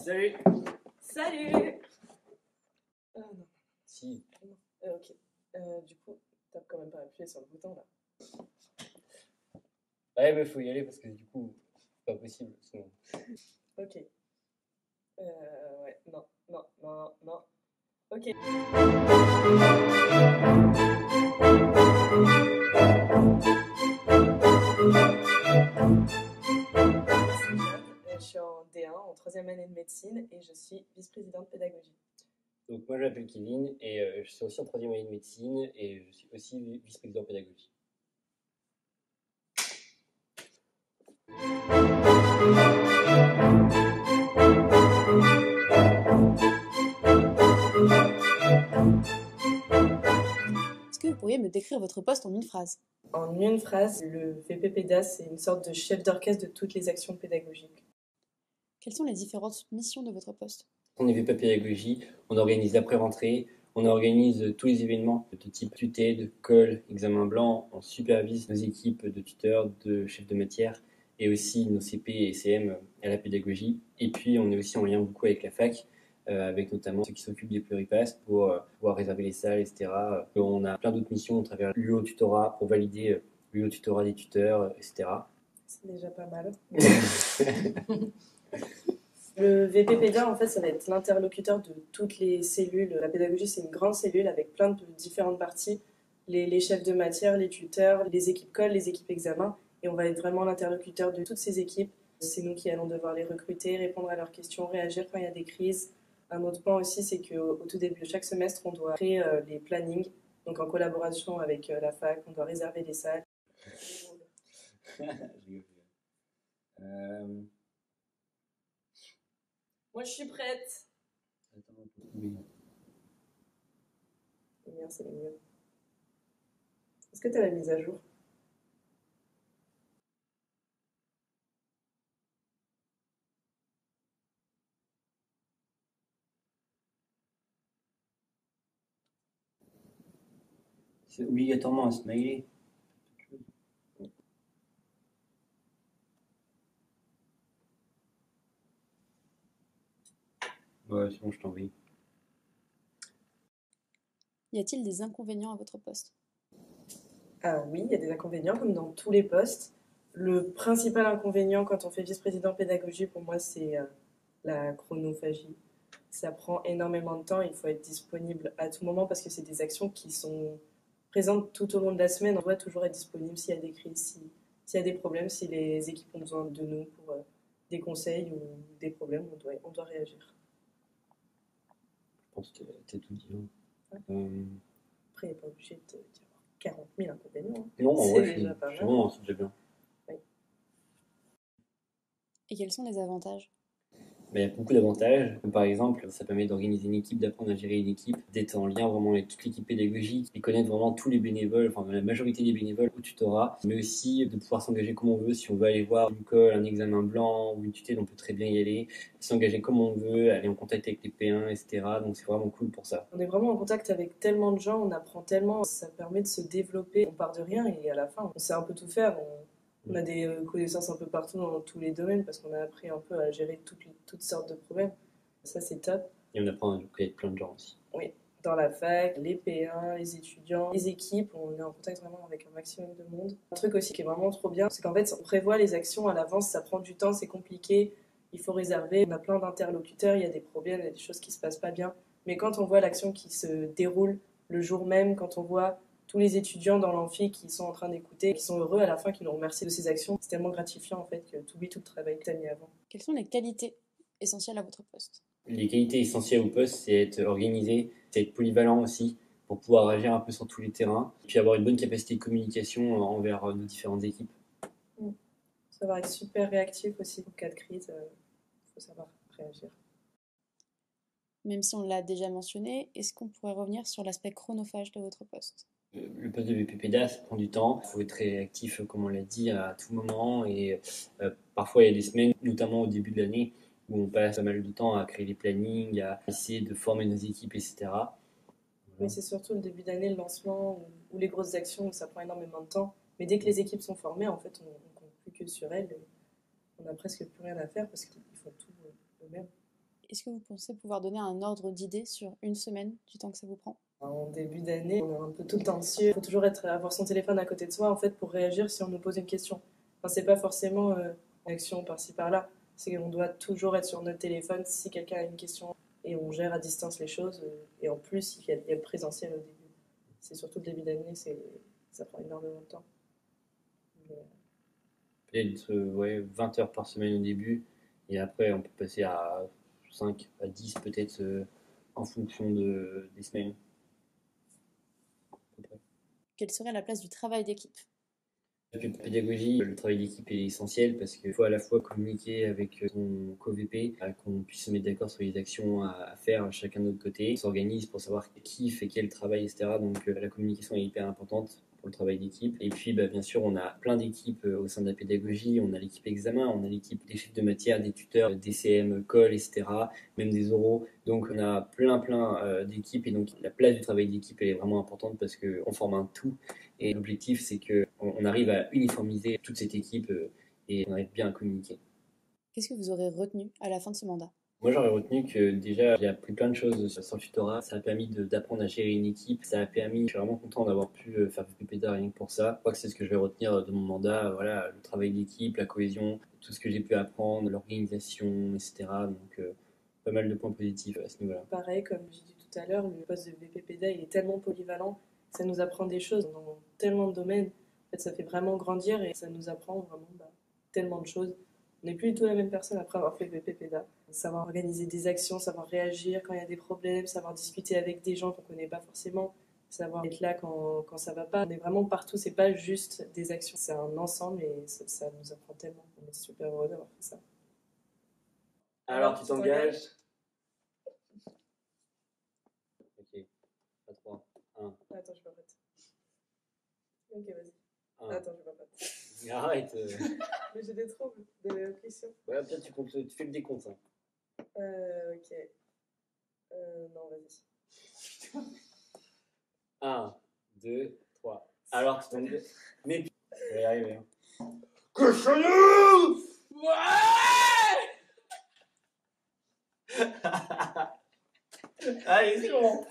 Salut. Salut. Non. Si. Ok. Du coup, t'as quand même pas appuyé sur le bouton là. Ouais, mais faut y aller parce que du coup, c'est pas possible sinon. Ok. Ouais, non. Ok. Je suis en D1, en troisième année de médecine et je suis vice-présidente pédagogie. Donc moi je m'appelle Kevin et je suis aussi en troisième année de médecine et je suis aussi vice-président pédagogie. Est-ce que vous pourriez me décrire votre poste en une phrase? En une phrase, le VPPDA, c'est une sorte de chef d'orchestre de toutes les actions pédagogiques. Quelles sont les différentes missions de votre poste? On est VP pédagogie, on organise l'après-rentrée, on organise tous les événements de type tuté, de colle, examen blanc, on supervise nos équipes de tuteurs, de chefs de matière et aussi nos CP et CM à la pédagogie. Et puis on est aussi en lien beaucoup avec la fac, avec notamment ceux qui s'occupent des pluripasses pour pouvoir réserver les salles, etc. On a plein d'autres missions à travers l'UO tutorat pour valider l'UO tutorat des tuteurs, etc. C'est déjà pas mal. Le VPPDA, en fait, ça va être l'interlocuteur de toutes les cellules. La pédagogie, c'est une grande cellule avec plein de différentes parties. Les chefs de matière, les tuteurs, les équipes colle, les équipes examen. Et on va être vraiment l'interlocuteur de toutes ces équipes. C'est nous qui allons devoir les recruter, répondre à leurs questions, réagir quand il y a des crises. Un autre point aussi, c'est qu'au tout début de chaque semestre, on doit créer les plannings. Donc en collaboration avec la fac, on doit réserver les salles. Moi, je suis prête. Attends, on peut trouver. Bien, c'est le mieux. Est-ce que tu as la mise à jour? C'est obligatoirement un smiley. Ouais, c'est bon, je t'envoie. Y a-t-il des inconvénients à votre poste? Ah oui, il y a des inconvénients comme dans tous les postes. Le principal inconvénient quand on fait vice-président pédagogie, pour moi, c'est la chronophagie. Ça prend énormément de temps, il faut être disponible à tout moment parce que c'est des actions qui sont présentes tout au long de la semaine. On doit toujours être disponible s'il y a des crises, s'il y a des problèmes, si les équipes ont besoin de nous pour des conseils ou des problèmes, on doit réagir. Je pense que t'as tout dit. Ouais. Après, il n'est pas obligé d'y avoir 40 000 inconvénients. Non, en c'est vrai, déjà pas je mal. bon, c'est déjà bien. Et quels sont les avantages? Mais il y a beaucoup d'avantages. Comme par exemple, ça permet d'organiser une équipe, d'apprendre à gérer une équipe, d'être en lien vraiment avec toute l'équipe pédagogique, et connaître vraiment tous les bénévoles, enfin la majorité des bénévoles au tutorat, mais aussi de pouvoir s'engager comme on veut. Si on veut aller voir une colle, un examen blanc ou une tutelle, on peut très bien y aller, s'engager comme on veut, aller en contact avec les P1, etc. Donc c'est vraiment cool pour ça. On est vraiment en contact avec tellement de gens, on apprend tellement, ça permet de se développer. On part de rien et à la fin, on sait un peu tout faire. On a des connaissances un peu partout dans tous les domaines parce qu'on a appris un peu à gérer toutes sortes de problèmes. Ça, c'est top. Et on apprend à connaître plein de gens aussi. Oui, dans la fac, les P1, les étudiants, les équipes, on est en contact vraiment avec un maximum de monde. Un truc aussi qui est vraiment trop bien, c'est qu'en fait, on prévoit les actions à l'avance, ça prend du temps, c'est compliqué, il faut réserver. On a plein d'interlocuteurs, il y a des problèmes, il y a des choses qui se passent pas bien. Mais quand on voit l'action qui se déroule le jour même, quand on voit tous les étudiants dans l'amphi qui sont en train d'écouter, qui sont heureux à la fin, qui nous remercient de ces actions, c'est tellement gratifiant en fait que tu oublies tout le travail que tu as mis avant. Quelles sont les qualités essentielles à votre poste? Les qualités essentielles au poste, c'est être organisé, c'est être polyvalent aussi, pour pouvoir agir un peu sur tous les terrains, puis avoir une bonne capacité de communication envers nos différentes équipes. Savoir être super réactif aussi en cas de crise, il faut savoir réagir. Même si on l'a déjà mentionné, est-ce qu'on pourrait revenir sur l'aspect chronophage de votre poste? Le poste de VPPDA, ça prend du temps. Il faut être réactif, comme on l'a dit, à tout moment. Et parfois, il y a des semaines, notamment au début de l'année, où on passe pas mal de temps à créer des plannings, à essayer de former nos équipes, etc. Mais c'est surtout le début d'année, le lancement ou les grosses actions où ça prend énormément de temps. Mais dès que les équipes sont formées, en fait, on ne compte plus que sur elles. On n'a presque plus rien à faire parce qu'ils font tout eux-mêmes. Est-ce que vous pensez pouvoir donner un ordre d'idée sur une semaine du temps que ça vous prend? En début d'année, on est un peu tout le temps dessus. Il faut toujours avoir son téléphone à côté de soi en fait, pour réagir si on nous pose une question. Enfin, c'est pas forcément une action par-ci par-là. C'est qu'on doit toujours être sur notre téléphone si quelqu'un a une question et on gère à distance les choses. Et en plus, il y a le présentiel au début. C'est surtout le début d'année, ça prend énormément de temps. Mais, Peut-être ouais, 20 heures par semaine au début, et après on peut passer à 5 à 10 peut-être en fonction des semaines. Quelle serait la place du travail d'équipe? Depuis la pédagogie, le travail d'équipe est essentiel parce qu'il faut à la fois communiquer avec son co-VP, qu'on puisse se mettre d'accord sur les actions à faire chacun de notre côté. On s'organise pour savoir qui fait quel travail, etc. Donc la communication est hyper importante pour le travail d'équipe. Et puis bien sûr, on a plein d'équipes au sein de la pédagogie. On a l'équipe examen, on a l'équipe des chefs de matière, des tuteurs, des CM, colle, etc. Même des oraux. Donc on a plein d'équipes et donc la place du travail d'équipe elle est vraiment importante parce qu'on forme un tout. Et l'objectif, c'est qu'on arrive à uniformiser toute cette équipe et on arrive bien à communiquer. Qu'est-ce que vous aurez retenu à la fin de ce mandat? Moi, j'aurais retenu que déjà, j'ai appris plein de choses sur le tutorat. Ça a permis d'apprendre à gérer une équipe. Ça a permis, je suis vraiment content d'avoir pu faire PPDA rien que pour ça. Je crois que c'est ce que je vais retenir de mon mandat. Voilà, le travail d'équipe, la cohésion, tout ce que j'ai pu apprendre, l'organisation, etc. Donc, pas mal de points positifs à ce niveau-là. pareil, comme j'ai dit tout à l'heure, le poste de VPPDA, il est tellement polyvalent. Ça nous apprend des choses dans tellement de domaines. En fait, ça fait vraiment grandir et ça nous apprend vraiment tellement de choses. On n'est plus du tout la même personne après avoir fait le VPPDA. Savoir organiser des actions, savoir réagir quand il y a des problèmes, savoir discuter avec des gens qu'on ne connaît pas forcément, savoir être là quand ça ne va pas. On est vraiment partout, c'est pas juste des actions, c'est un ensemble et ça nous apprend tellement. On est super heureux d'avoir fait ça. Alors, tu t'engages? Ok, à 3, 1. Attends, je suis pas prête. Ok, vas-y. 1. Attends, je suis pas prête. Arrête. Mais j'ai des troubles de pression. Ouais, peut-être tu fais le décompte. Hein. Ok. Non, vas-y. 1, 2, 3. Alors, tu t'engages. Mais. Je vais y arriver. Hein. Que chelou! Ouais! Allez, c'est bon.